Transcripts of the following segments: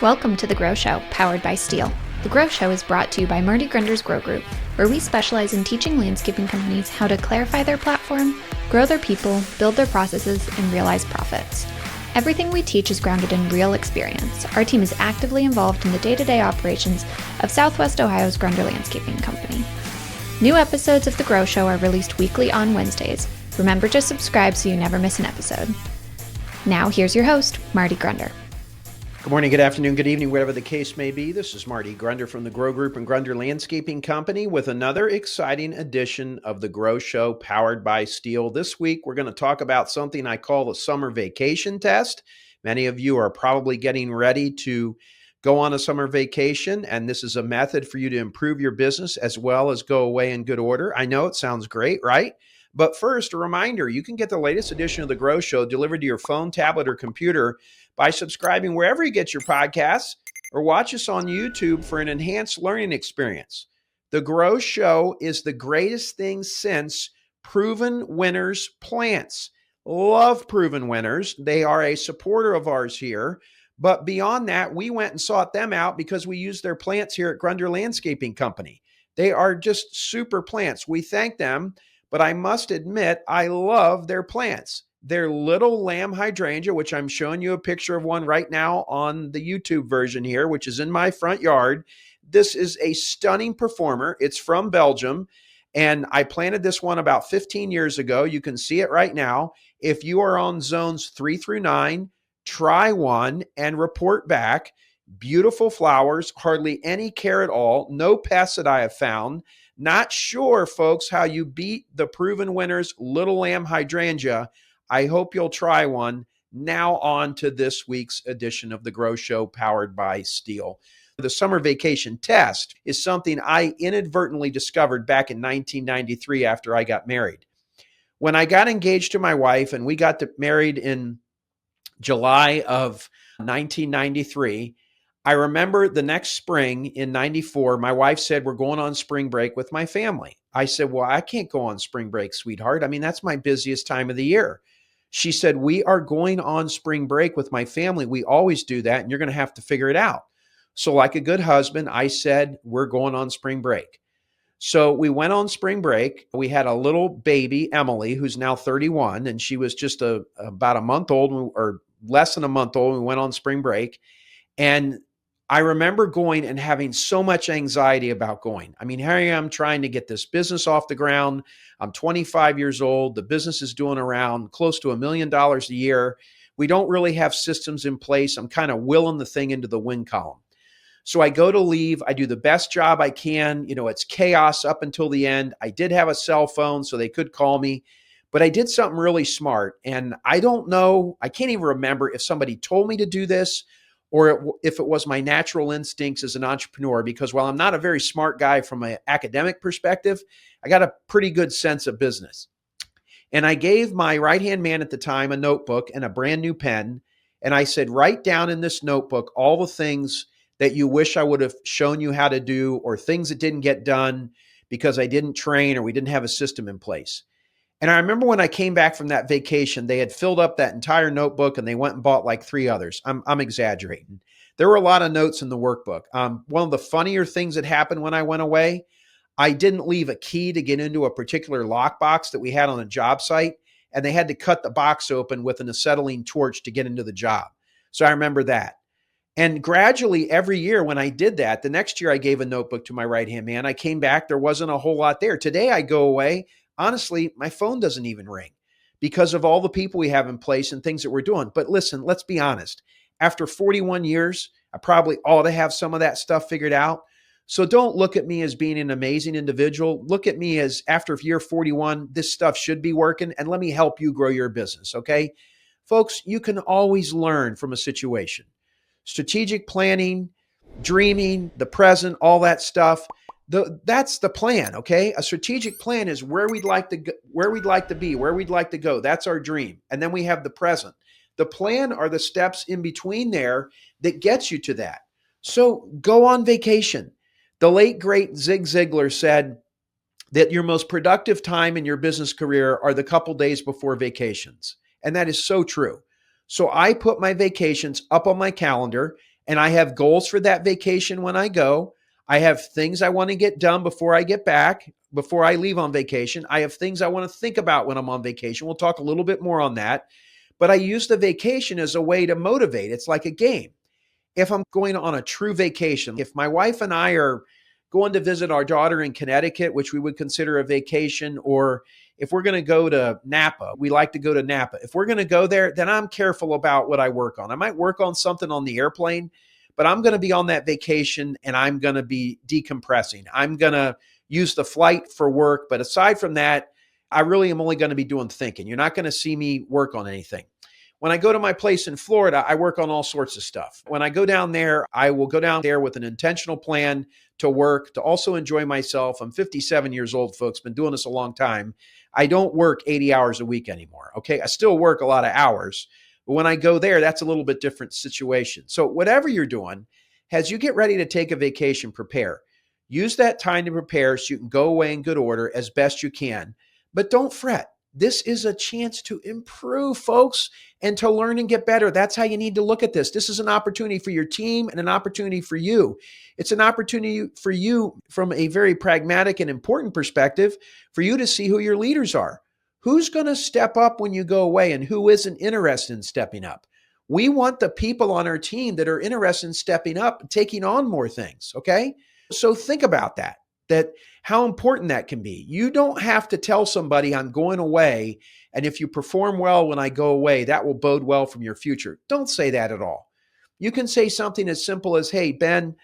Welcome to The Grow Show, powered by Steel. The Grow Show is brought to you by Marty Grunder's Grow Group, where we specialize in teaching landscaping companies how to clarify their platform, grow their people, build their processes, and realize profits. Everything we teach is grounded in real experience. Our team is actively involved in the day-to-day operations of Southwest Ohio's Grunder Landscaping Company. New episodes of The Grow Show are released weekly on Wednesdays. Remember to subscribe so you never miss an episode. Now, here's your host, Marty Grunder. Good morning, good afternoon, good evening, whatever the case may be. This is Marty Grunder from the Grow Group and Grunder Landscaping Company with another exciting edition of the Grow Show powered by Steel. This week, we're going to talk about something I call the summer vacation test. Many of you are probably getting ready to go on a summer vacation, and this is a method for you to improve your business as well as go away in good order. I know it sounds great, right? But first, a reminder, you can get the latest edition of the Grow Show delivered to your phone, tablet, or computer by subscribing wherever you get your podcasts or watch us on YouTube for an enhanced learning experience. The Grow Show is the greatest thing since Proven Winners plants. Love Proven Winners. They are a supporter of ours here. But beyond that, we went and sought them out because we use their plants here at Grunder Landscaping Company. They are just super plants. We thank them, but I must admit, I love their plants. Their little lamb hydrangea, which I'm showing you a picture of one right now on the YouTube version here, which is in my front yard. This is a stunning performer. It's from Belgium, and I planted this one about 15 years ago. You can see it right now. If you are on zones 3 through 9, try one and report back. Beautiful flowers, hardly any care at all, no pests that I have found. Not sure, folks, how you beat the Proven Winners Little Lamb Hydrangea. I hope you'll try one. Now on to this week's edition of the Grow Show powered by Steel. The summer vacation test is something I inadvertently discovered back in 1993 after I got married. When I got engaged to my wife and we got married in July of 1993, I remember the next spring in 94, my wife said, we're going on spring break with my family. I said, well, I can't go on spring break, sweetheart. I mean, that's my busiest time of the year. She said, we are going on spring break with my family. We always do that, and you're going to have to figure it out. So like a good husband, I said, we're going on spring break. So we went on spring break. We had a little baby, Emily, who's now 31, and she was just about a month old or less than a month old when we went on spring break. And I remember going and having so much anxiety about going. I mean, here I am trying to get this business off the ground. I'm 25 years old. The business is doing around close to $1 million a year. We don't really have systems in place. I'm kind of willing the thing into the win column. So I go to leave. I do the best job I can. You know, it's chaos up until the end. I did have a cell phone, so they could call me. But I did something really smart. And I don't know, I can't even remember if somebody told me to do this or if it was my natural instincts as an entrepreneur, because while I'm not a very smart guy from an academic perspective, I got a pretty good sense of business. And I gave my right-hand man at the time a notebook and a brand new pen. And I said, write down in this notebook all the things that you wish I would have shown you how to do, or things that didn't get done because I didn't train or we didn't have a system in place. And I remember when I came back from that vacation, they had filled up that entire notebook and they went and bought like 3 others. I'm exaggerating. There were a lot of notes in the workbook. One of the funnier things that happened when I went away, I didn't leave a key to get into a particular lockbox that we had on a job site, and they had to cut the box open with an acetylene torch to get into the job. So I remember that. And gradually every year when I did that, the next year I gave a notebook to my right-hand man. I came back, there wasn't a whole lot there. Today I go away. Honestly, my phone doesn't even ring because of all the people we have in place and things that we're doing. But listen, let's be honest. After 41 years, I probably ought to have some of that stuff figured out. So don't look at me as being an amazing individual. Look at me as after year 41, this stuff should be working, and let me help you grow your business, okay? Folks, you can always learn from a situation. Strategic planning, dreaming, the present, all that stuff. That's the plan, okay? A strategic plan is where we'd like to go, where we'd like to be, where we'd like to go. That's our dream. And then we have the present. The plan are the steps in between there that gets you to that. So go on vacation. The late, great Zig Ziglar said that your most productive time in your business career are the couple days before vacations. And that is so true. So I put my vacations up on my calendar And I have goals for that vacation when I go. I have things I want to get done before I get back, before I leave on vacation. I have things I want to think about when I'm on vacation. We'll talk a little bit more on that. But I use the vacation as a way to motivate. It's like a game. If I'm going on a true vacation, if my wife and I are going to visit our daughter in Connecticut, which we would consider a vacation, or if we're going to go to Napa, we like to go to Napa. If we're going to go there, then I'm careful about what I work on. I might work on something on the airplane, but I'm going to be on that vacation and I'm going to be decompressing. I'm going to use the flight for work. But aside from that, I really am only going to be doing thinking. You're not going to see me work on anything. When I go to my place in Florida, I work on all sorts of stuff. When I go down there, I will go down there with an intentional plan to work, to also enjoy myself. I'm 57 years old, folks, been doing this a long time. I don't work 80 hours a week anymore, okay? I still work a lot of hours, but when I go there, that's a little bit different situation. So whatever you're doing, as you get ready to take a vacation, prepare. Use that time to prepare so you can go away in good order as best you can, but don't fret. This is a chance to improve, folks, and to learn and get better. That's how you need to look at this. This is an opportunity for your team and an opportunity for you. It's an opportunity for you from a very pragmatic and important perspective for you to see who your leaders are. Who's going to step up when you go away and who isn't interested in stepping up? We want the people on our team that are interested in stepping up and taking on more things, okay? So think about that how important that can be. You don't have to tell somebody I'm going away, and if you perform well when I go away, that will bode well from your future. Don't say that at all. You can say something as simple as, hey, Ben,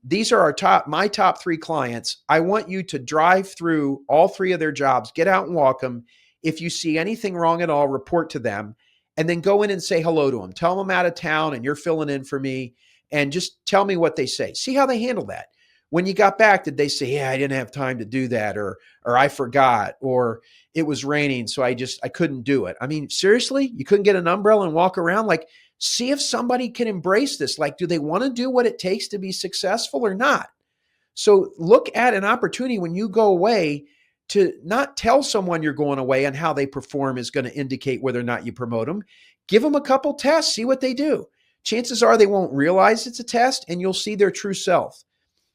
these are my top 3 clients. I want you to drive through all 3 of their jobs, get out and walk them. If you see anything wrong at all, report to them, and then go in and say hello to them. Tell them I'm out of town and you're filling in for me, and just tell me what they say. See how they handle that. When you got back, did they say, yeah, I didn't have time to do that, or I forgot, or it was raining, so I couldn't do it? I mean, seriously, you couldn't get an umbrella and walk around? Like, see if somebody can embrace this. Like, do they want to do what it takes to be successful or not? So look at an opportunity when you go away to not tell someone you're going away and how they perform is going to indicate whether or not you promote them. Give them a couple tests, see what they do. Chances are they won't realize it's a test, and you'll see their true self.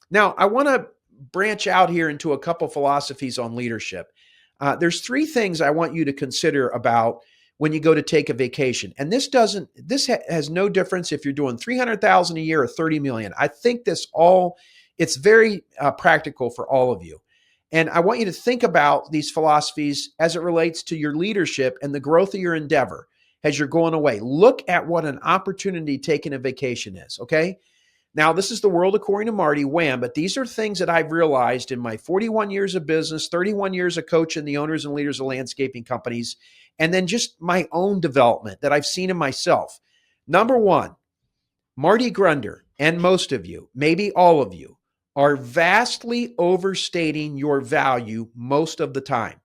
Now, I want to branch out here into a couple philosophies on leadership. There's 3 things I want you to consider about when you go to take a vacation. And this has no difference if you're doing 300,000 a year or 30 million. I think it's very practical for all of you. And I want you to think about these philosophies as it relates to your leadership and the growth of your endeavor as you're going away. Look at what an opportunity taking a vacation is, okay? Now, this is the world according to Marty, wham, but these are things that I've realized in my 41 years of business, 31 years of coaching the owners and leaders of landscaping companies, and then just my own development that I've seen in myself. Number 1, Marty Grunder, and most of you, maybe all of you, are vastly overstating your value most of the time.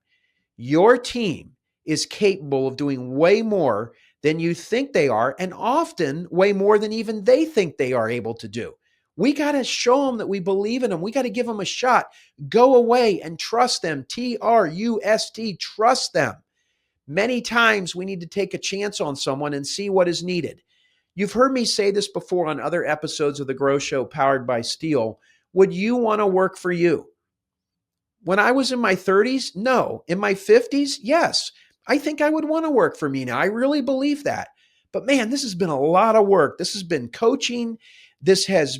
Your team is capable of doing way more than you think they are, and often way more than even they think they are able to do. We got to show them that we believe in them. We got to give them a shot. Go away and trust them. TRUST, trust them. Many times we need to take a chance on someone and see what is needed. You've heard me say this before on other episodes of The Grow Show powered by Steel. Would you want to work for you? When I was in my 30s, no. In my 50s, yes. I think I would want to work for me now. I really believe that. But man, this has been a lot of work. This has been coaching. This has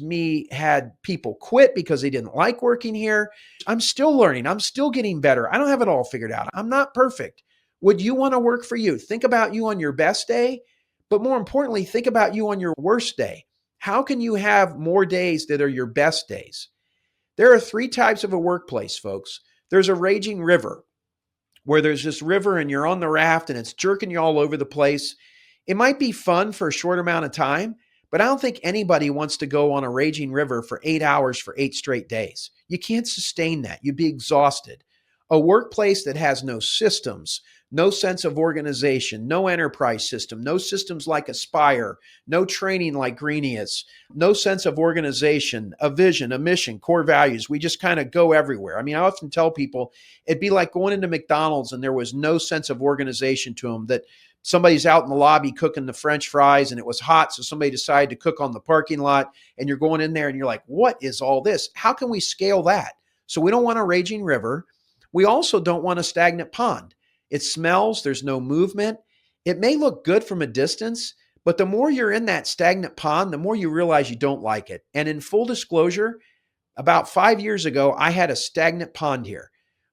had people quit because they didn't like working here. I'm still learning. I'm still getting better. I don't have it all figured out. I'm not perfect. Would you want to work for you? Think about you on your best day, but more importantly, think about you on your worst day. How can you have more days that are your best days? There are 3 types of a workplace, folks. There's a raging river, where there's this river and you're on the raft and it's jerking you all over the place. It might be fun for a short amount of time, but I don't think anybody wants to go on a raging river for 8 hours for 8 straight days. You can't sustain that. You'd be exhausted. A workplace that has no systems, no sense of organization, no enterprise system, no systems like Aspire, no training like Greenius, no sense of organization, a vision, a mission, core values. We just kind of go everywhere. I mean, I often tell people it'd be like going into McDonald's and there was no sense of organization to them, that Somebody's out in the lobby cooking the French fries and it was hot, so somebody decided to cook on the parking lot, and you're going in there and you're like, what is all this? How can we scale that? So we don't want a raging river. We also don't want a stagnant pond. It smells, there's no movement. It may look good from a distance, but the more you're in that stagnant pond, the more you realize you don't like it. And in full disclosure, about 5 years ago, I had a stagnant pond here.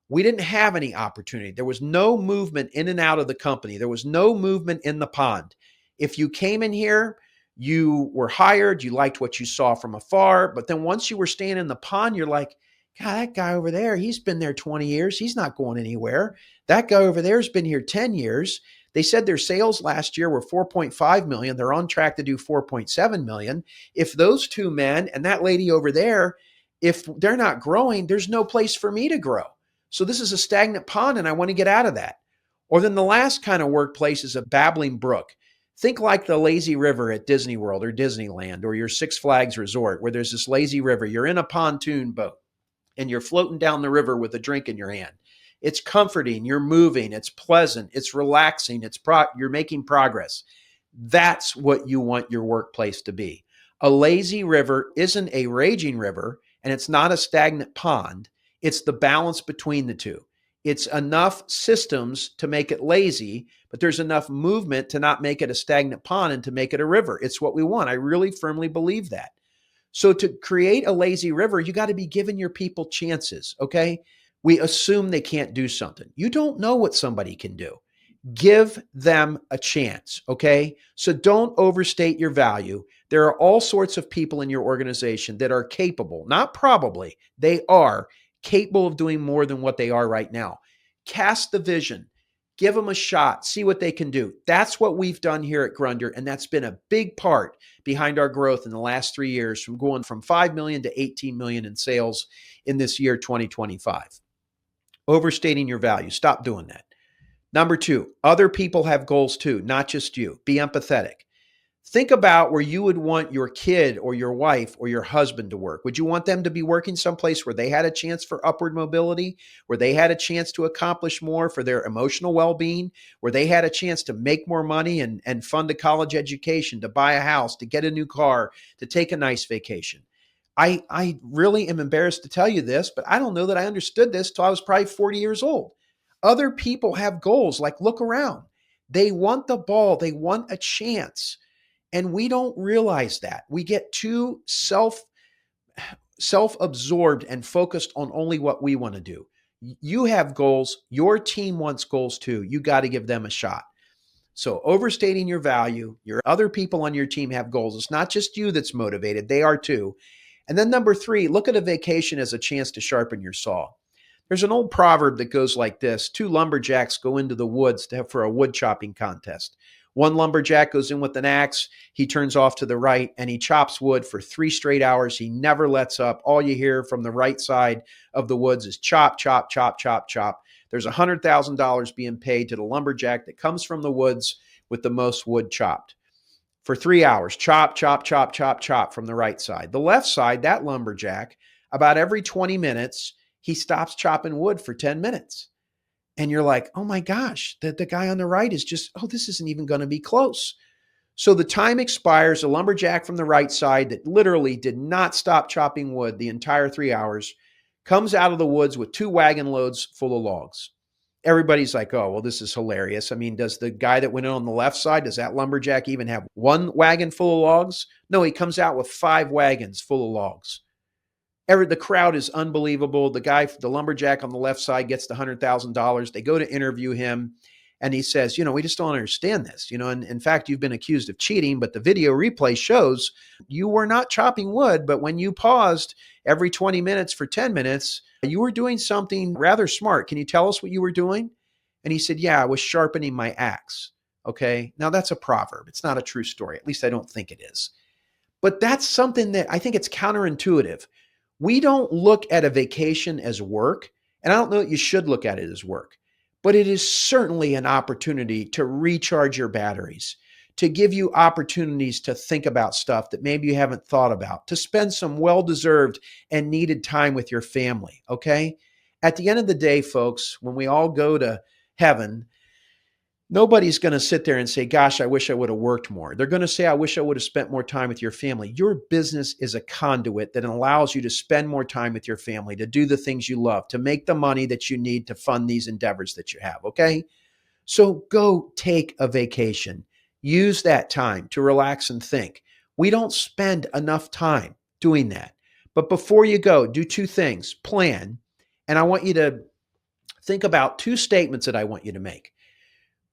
We didn't have any opportunity. There was no movement in and out of the company. There was no movement in the pond. If you came in here, you were hired, you liked what you saw from afar, but then once you were staying in the pond, you're like, God, that guy over there, he's been there 20 years. He's not going anywhere. That guy over there has been here 10 years. They said their sales last year were 4.5 million. They're on track to do 4.7 million. If those two men and that lady over there, if they're not growing, there's no place for me to grow. So this is a stagnant pond and I want to get out of that. Or then the last kind of workplace is a babbling brook. Think like the lazy river at Disney World or Disneyland or your Six Flags resort where there's this lazy river. You're in a pontoon boat and you're floating down the river with a drink in your hand. It's comforting, you're moving, it's pleasant, it's relaxing, you're making progress. That's what you want your workplace to be. A lazy river isn't a raging river, and it's not a stagnant pond. It's the balance between the two. It's enough systems to make it lazy, but there's enough movement to not make it a stagnant pond and to make it a river. It's what we want. I really firmly believe that. So to create a lazy river, you got to be giving your people chances, okay? We assume they can't do something. You don't know what somebody can do. Give them a chance, okay? So don't overstate your value. There are all sorts of people in your organization that are capable, not probably, they are capable of doing more than what they are right now. Cast the vision. Give them a shot. See what they can do. That's what we've done here at Grunder, and that's been a big part behind our growth in the last 3 years, from going from 5 million to 18 million in sales in this year, 2025. Overstating your value. Stop doing that. Number 2, other people have goals too, not just you. Be empathetic. Think about where you would want your kid or your wife or your husband to work. Would you want them to be working someplace where they had a chance for upward mobility, where they had a chance to accomplish more for their emotional well-being, where they had a chance to make more money and fund a college education, to buy a house, to get a new car, to take a nice vacation? I really am embarrassed to tell you this, but I don't know that I understood this till I was probably 40 years old. Other people have goals. Like, look around. They want the ball. They want a chance. And we don't realize that. We get too self-absorbed and focused on only what we want to do. You have goals. Your team wants goals too. You got to give them a shot. So overstating your value, your other people on your team have goals. It's not just you that's motivated. They are too. And then number 3, look at a vacation as a chance to sharpen your saw. There's an old proverb that goes like this: 2 lumberjacks go into the woods for a wood chopping contest. One lumberjack goes in with an axe. He turns off to the right and he chops wood for 3 straight hours. He never lets up. All you hear from the right side of the woods is chop, chop, chop, chop, chop. There's $100,000 being paid to the lumberjack that comes from the woods with the most wood chopped. For 3 hours, chop, chop, chop, chop, chop from the right side. The left side, that lumberjack, about every 20 minutes, he stops chopping wood for 10 minutes. And you're like, oh my gosh, the guy on the right is just, this isn't even going to be close. So the time expires. A lumberjack from the right side that literally did not stop chopping wood the entire 3 hours comes out of the woods with 2 wagon loads full of logs. Everybody's like, oh, well, this is hilarious. I mean, does the guy that went in on the left side, does that lumberjack even have 1 wagon full of logs? No, he comes out with 5 wagons full of logs. The crowd is unbelievable. The lumberjack on the left side gets the $100,000. They go to interview him and he says, we just don't understand this. And in fact, you've been accused of cheating, but the video replay shows you were not chopping wood, but when you paused every 20 minutes for 10 minutes, you were doing something rather smart. Can you tell us what you were doing? And he said, yeah, I was sharpening my axe. Okay. Now that's a proverb. It's not a true story. At least I don't think it is. But that's something that I think it's counterintuitive. We don't look at a vacation as work, and I don't know that you should look at it as work, but it is certainly an opportunity to recharge your batteries, to give you opportunities to think about stuff that maybe you haven't thought about, to spend some well-deserved and needed time with your family, okay? At the end of the day, folks, when we all go to heaven, Nobody's going to sit there and say, gosh, I wish I would have worked more. They're going to say, I wish I would have spent more time with your family. Your business is a conduit that allows you to spend more time with your family, to do the things you love, to make the money that you need to fund these endeavors that you have. Okay. So go take a vacation. Use that time to relax and think. We don't spend enough time doing that. But before you go, do two things. Plan. And I want you to think about two statements that I want you to make.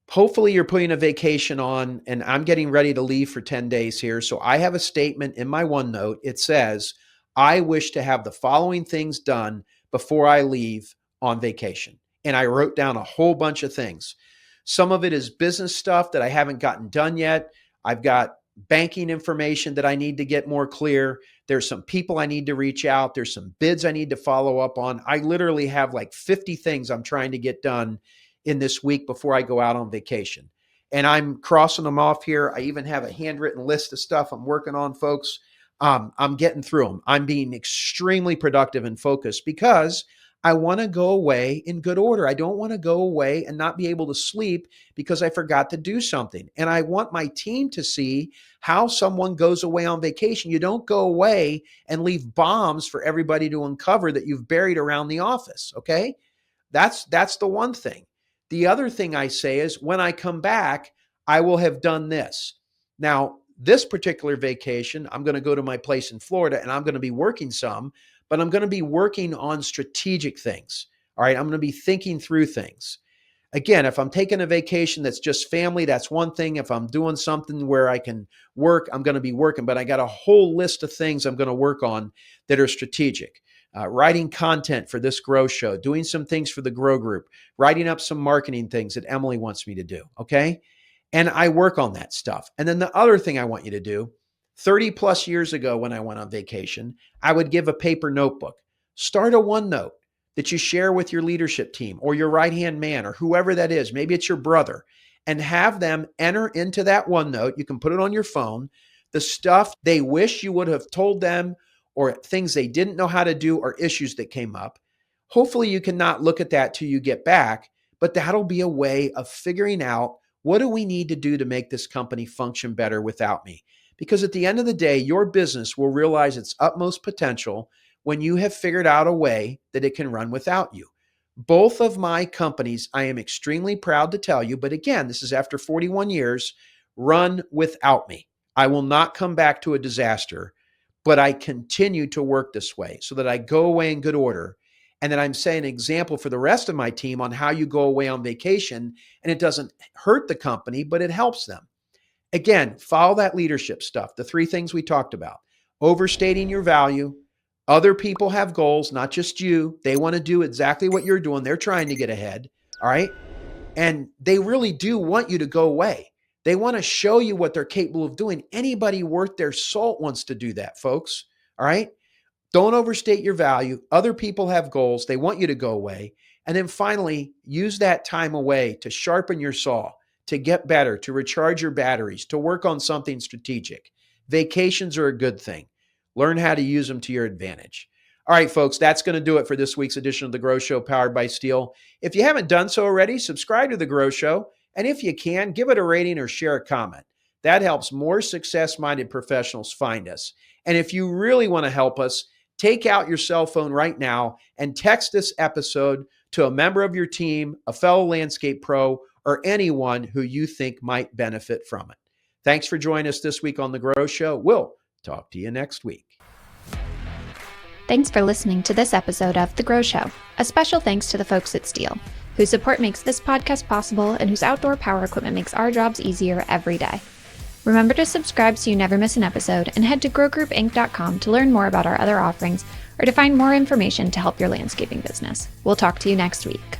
Hopefully you're putting a vacation on, and I'm getting ready to leave for 10 days here. So I have a statement in my OneNote. It says, I wish to have the following things done before I leave on vacation. And I wrote down a whole bunch of things. Some of it is business stuff that I haven't gotten done yet. I've got banking information that I need to get more clear. There's some people I need to reach out. There's some bids I need to follow up on. I literally have like 50 things I'm trying to get done in this week before I go out on vacation. And I'm crossing them off here. I even have a handwritten list of stuff I'm working on, folks. I'm getting through them. I'm being extremely productive and focused because I want to go away in good order. I don't want to go away and not be able to sleep because I forgot to do something. And I want my team to see how someone goes away on vacation. You don't go away and leave bombs for everybody to uncover that you've buried around the office. Okay. That's the one thing. The other thing I say is when I come back, I will have done this. Now, this particular vacation, I'm going to go to my place in Florida and I'm going to be working some, but I'm going to be working on strategic things. All right. I'm going to be thinking through things. Again, if I'm taking a vacation that's just family, that's one thing. If I'm doing something where I can work, I'm going to be working, but I got a whole list of things I'm going to work on that are strategic. Writing content for this Grow Show, doing some things for the Grow Group, writing up some marketing things that Emily wants me to do. Okay. And I work on that stuff. And then the other thing I want you to do, 30 plus years ago when I went on vacation, I would give a paper notebook. Start a OneNote that you share with your leadership team or your right-hand man or whoever that is. Maybe it's your brother, and have them enter into that OneNote. You can put it on your phone, the stuff they wish you would have told them or things they didn't know how to do or issues that came up. Hopefully you can not look at that till you get back, but that'll be a way of figuring out what do we need to do to make this company function better without me? Because at the end of the day, your business will realize its utmost potential when you have figured out a way that it can run without you. Both of my companies, I am extremely proud to tell you, but again, this is after 41 years, run without me. I will not come back to a disaster, but I continue to work this way so that I go away in good order. And then I'm setting an example for the rest of my team on how you go away on vacation, and it doesn't hurt the company, but it helps them. Again, follow that leadership stuff, the three things we talked about. Overstating your value. Other people have goals, not just you. They want to do exactly what you're doing. They're trying to get ahead, all right? And they really do want you to go away. They want to show you what they're capable of doing. Anybody worth their salt wants to do that, folks, all right? Don't overstate your value. Other people have goals. They want you to go away. And then finally, use that time away to sharpen your saw, to get better, to recharge your batteries, to work on something strategic. Vacations are a good thing. Learn how to use them to your advantage. All right, folks, that's going to do it for this week's edition of The Grow Show powered by Steel. If you haven't done so already, subscribe to The Grow Show. And if you can, give it a rating or share a comment. That helps more success-minded professionals find us. And if you really want to help us, take out your cell phone right now and text this episode to a member of your team, a fellow landscape pro, or anyone who you think might benefit from it. Thanks for joining us this week on The Grow Show. We'll talk to you next week. Thanks for listening to this episode of The Grow Show. A special thanks to the folks at Steel, whose support makes this podcast possible and whose outdoor power equipment makes our jobs easier every day. Remember to subscribe so you never miss an episode, and head to growgroupinc.com to learn more about our other offerings or to find more information to help your landscaping business. We'll talk to you next week.